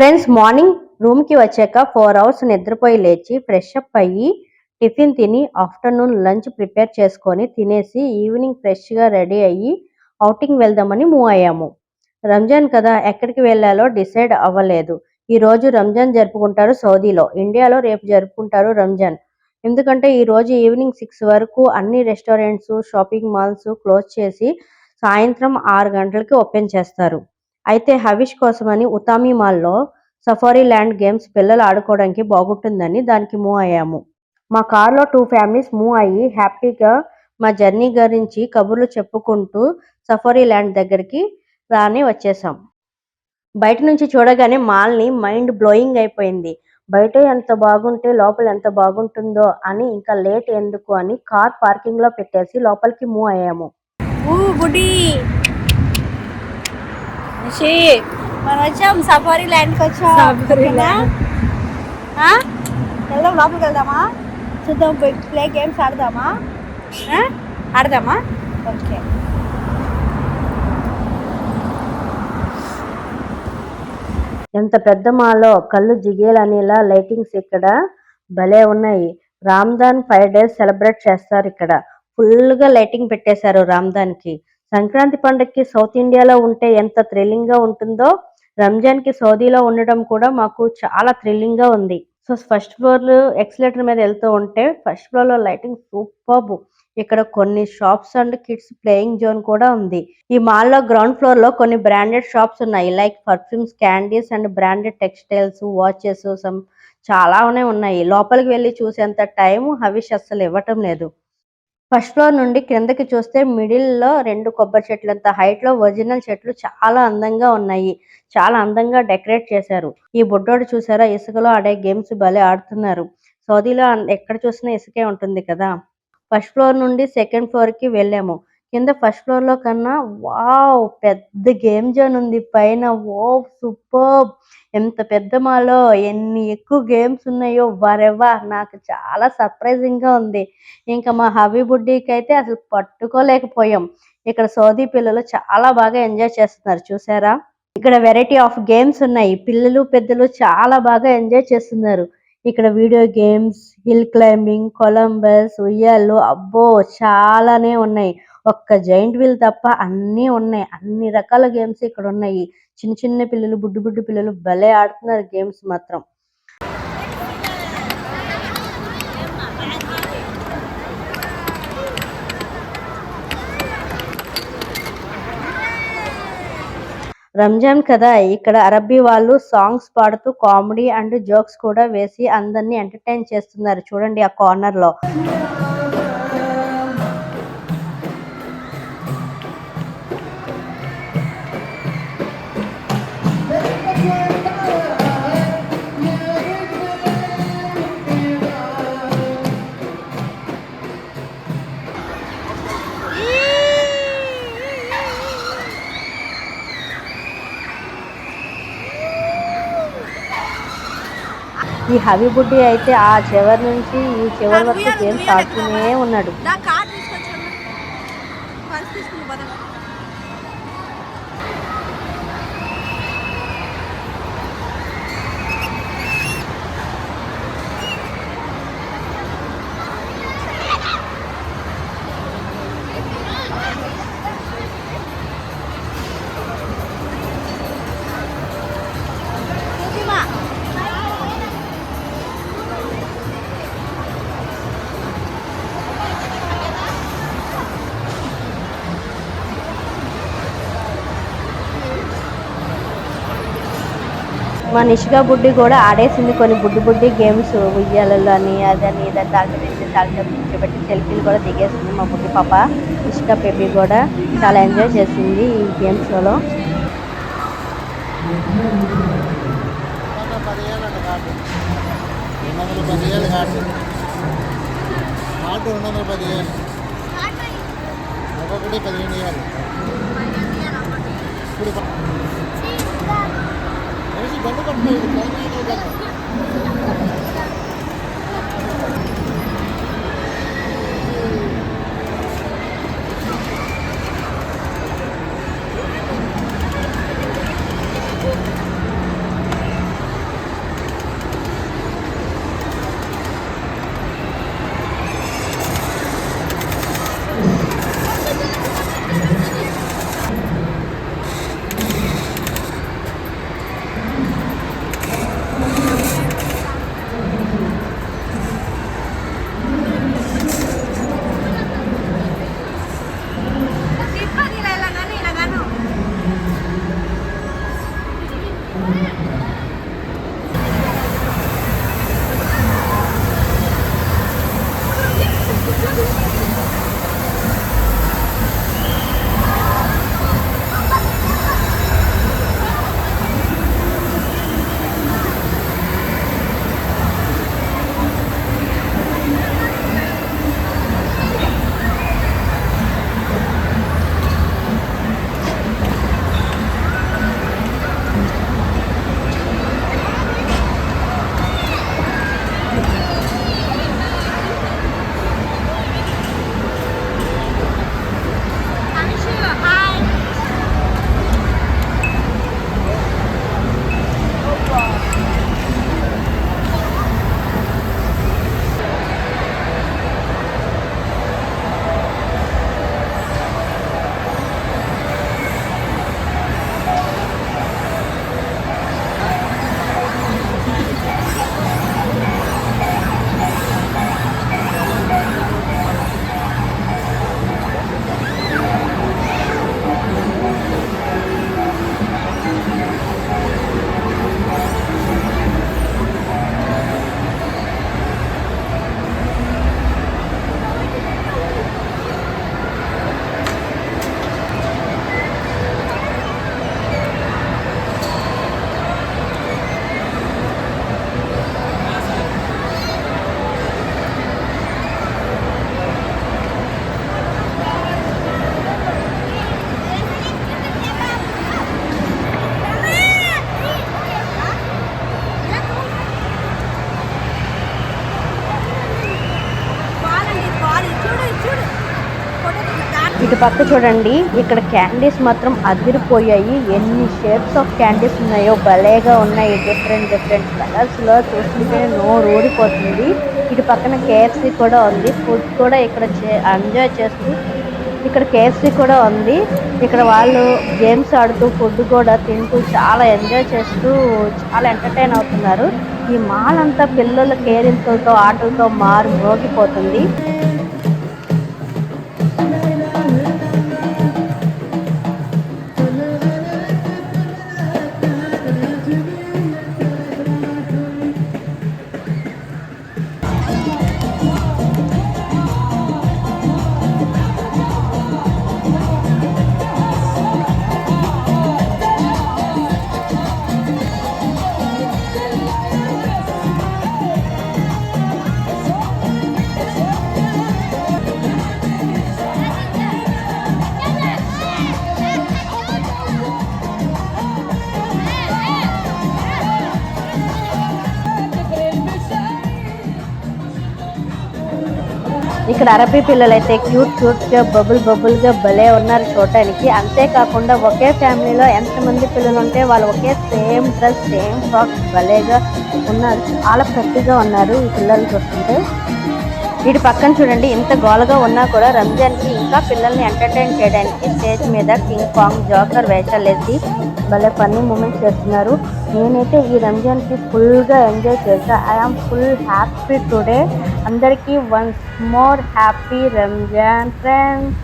Friends morning రూమ్కి వచ్చాక 4 hours నిద్రపోయి లేచి ఫ్రెష్ అప్ అయ్యి టిఫిన్ తిని ఆఫ్టర్నూన్ లంచ్ ప్రిపేర్ చేసుకొని తినేసి ఈవినింగ్ ఫ్రెష్గా రెడీ అయ్యి ఔటింగ్ వెళ్దామని మూవ్ అయ్యాము. రంజాన్ కదా ఎక్కడికి వెళ్ళాలో డిసైడ్ అవ్వలేదు. ఈరోజు రంజాన్ జరుపుకుంటారు సౌదీలో, ఇండియాలో రేపు జరుపుకుంటారు రంజాన్. ఎందుకంటే ఈరోజు ఈవినింగ్ 6 వరకు అన్ని రెస్టారెంట్స్, షాపింగ్ మాల్స్ క్లోజ్ చేసి సాయంత్రం 6 గంటలకి ఓపెన్ చేస్తారు. అయితే హవిష్ కోసమని ఉతామి మాల్లో సఫారీ ల్యాండ్ గేమ్స్ పిల్లలు ఆడుకోవడానికి బాగుంటుందని దానికి మూవ్ అయ్యాము. మా కార్లో 2 ఫ్యామిలీస్ మూవ్ అయ్యి హ్యాపీగా మా జర్నీ గురించి కబుర్లు చెప్పుకుంటూ సఫారీ ల్యాండ్ దగ్గరికి రాని వచ్చేసాం. బయట నుంచి చూడగానే మాల్ని మైండ్ బ్లోయింగ్ అయిపోయింది. బయట ఎంత బాగుంటే లోపల ఎంత బాగుంటుందో అని ఇంకా లేట్ ఎందుకు అని కార్ పార్కింగ్లో పెట్టేసి లోపలికి మూవ్ అయ్యాము. మనం వచ్చాం సఫారీ ల్యాండ్కి వచ్చాం. వెళ్దాం, లోపలికి వెళ్దామా, చూద్దాం, ప్లే గేమ్స్ ఆడదామా? ఓకే. ఎంత పెద్ద మాలో కళ్ళు జిగేలనేలా లైటింగ్స్ ఇక్కడ భలే ఉన్నాయి. రామ్దాన్ 5 days సెలబ్రేట్ చేస్తారు ఇక్కడ. ఫుల్గా లైటింగ్ పెట్టేశారు రామ్దాన్కి. సంక్రాంతి పండుగకి సౌత్ ఇండియాలో ఉంటే ఎంత థ్రిల్లింగ్గా ఉంటుందో రంజాన్కి సౌదీలో ఉండడం కూడా మాకు చాలా థ్రిల్లింగ్గా ఉంది. సో ఫస్ట్ ఫ్లోర్ ఎక్స్లేటర్ మీద వెళ్తూ ఉంటే ఫస్ట్ ఫ్లోర్లో లైటింగ్ సూపర్బ్. ఇక్కడ కొన్ని shops and kids playing zone కూడా ఉంది. ఈ మాల్లో గ్రౌండ్ ఫ్లోర్ లో కొన్ని బ్రాండెడ్ షాప్స్ ఉన్నాయి, like perfumes, candies and branded textiles, watches, చాలానే ఉన్నాయి. లోపలికి వెళ్ళి చూసేంత టైం హవిష్ అస్సలు ఇవ్వటం లేదు. ఫస్ట్ ఫ్లోర్ నుండి క్రిందకి చూస్తే మిడిల్లో 2 కొబ్బరి చెట్లంత హైట్ లో ఒరిజినల్ చెట్లు చాలా అందంగా ఉన్నాయి. చాలా అందంగా డెకరేట్ చేశారు. ఈ బుడ్డోడు చూసారా, ఇసుకలో ఆడే గేమ్స్ భలే ఆడుతున్నారు. సౌదీలో ఎక్కడ చూసినా ఇసుకే ఉంటుంది కదా. ఫస్ట్ ఫ్లోర్ నుండి సెకండ్ ఫ్లోర్ కి వెళ్ళాము. కింద ఫస్ట్ ఫ్లోర్ లో కన్నా వావ్ పెద్ద గేమ్ జోన్ ఉంది పైన. ఓ సూపర్! ఎంత పెద్ద మాలో ఎన్ని ఎక్కువ గేమ్స్ ఉన్నాయో వరెవా, నాకు చాలా సర్ప్రైజింగ్ గా ఉంది. ఇంకా మా హబీ బుడ్డీకి అయితే అసలు పట్టుకోలేకపోయాం. ఇక్కడ సౌదీ పిల్లలు చాలా బాగా ఎంజాయ్ చేస్తున్నారు చూసారా. ఇక్కడ వెరైటీ ఆఫ్ గేమ్స్ ఉన్నాయి. పిల్లలు పెద్దలు చాలా బాగా ఎంజాయ్ చేస్తున్నారు. ఇక్కడ video games, hill climbing, Columbus, ఉయ్యాలు, అబ్బో చాలానే ఉన్నాయి. ఒక్క జైంట్ వీల్ తప్ప అన్నీ ఉన్నాయి. అన్ని రకాల గేమ్స్ ఇక్కడ ఉన్నాయి. చిన్న చిన్న పిల్లలు, బుడ్డి పిల్లలు భలే ఆడుతున్నారు గేమ్స్ మాత్రం. రంజాన్ కదా, ఇక్కడ అరబ్బీ వాళ్ళు సాంగ్స్ పాడుతూ కామెడీ అండ్ జోక్స్ కూడా వేసి అందరినీ ఎంటర్టైన్ చేస్తున్నారు. చూడండి ఆ కార్నర్ లో. ఈ హబీబుడ్డి అయితే ఆ చివరి నుంచి ఈ చివరి వరకు గేమ్స్ ఆడుతూనే ఉన్నాడు. మా నిషిగా బుడ్డి కూడా ఆడేసింది కొన్ని బుడ్డి గేమ్స్, ఉయ్యాలలో అని అదని ఇదని తాళ్ళతో కూర్చోబెట్టి సెల్ఫీలు కూడా దిగేసింది మా బుడ్డి పాప. నిషిగా బేబీ కూడా చాలా ఎంజాయ్ చేసింది ఈ గేమ్స్ లో. ఇటు పక్క చూడండి, ఇక్కడ క్యాండీస్ మాత్రం అదిరిపోయాయి. ఎన్ని షేప్స్ ఆఫ్ క్యాండీస్ ఉన్నాయో భలేగా ఉన్నాయి. డిఫరెంట్ డిఫరెంట్ కలర్స్ లో చూస్తుంటే నోరు ఊరిపోతుంది. ఇటు పక్కన కేఎఫ్సి కూడా ఉంది. ఫుడ్ కూడా ఇక్కడ ఎంజాయ్ చేస్తూ, ఇక్కడ కేఎఫ్సి కూడా ఉంది. ఇక్కడ వాళ్ళు గేమ్స్ ఆడుతూ ఫుడ్ కూడా తింటూ చాలా ఎంజాయ్ చేస్తూ చాలా ఎంటర్టైన్ అవుతున్నారు. ఈ మాల్ అంతా పిల్లల కేరింతలతో ఆటలతో మోగిపోతుంది. ఇక్కడ అరబీ పిల్లలు అయితే క్యూట్ గా బబుల్ గా భలే ఉన్నారు చూడటానికి. అంతేకాకుండా ఒకే ఫ్యామిలీలో ఎంతమంది పిల్లలు ఉంటే వాళ్ళు ఒకే సేమ్ డ్రెస్ సేమ్ ఫ్రాక్స్ భలేగా ఉన్నారు. చాలా ప్రతిగా ఉన్నారు ఈ పిల్లలు చూస్తుంటే. వీటి పక్కన చూడండి, ఇంత గోలగా ఉన్నా కూడా రంజాన్కి ఇంకా పిల్లల్ని ఎంటర్టైన్ చేయడానికి స్టేజ్ మీద కింగ్ కాంగ్ జోకర్ వేషాలు వేసి భలే ఫన్నీ మూమెంట్స్ చేస్తున్నారు. నేనైతే ఈ రంజాన్కి ఫుల్గా ఎంజాయ్ చేశా. I am full happy today. అందరికీ once more happy Ramzan friends.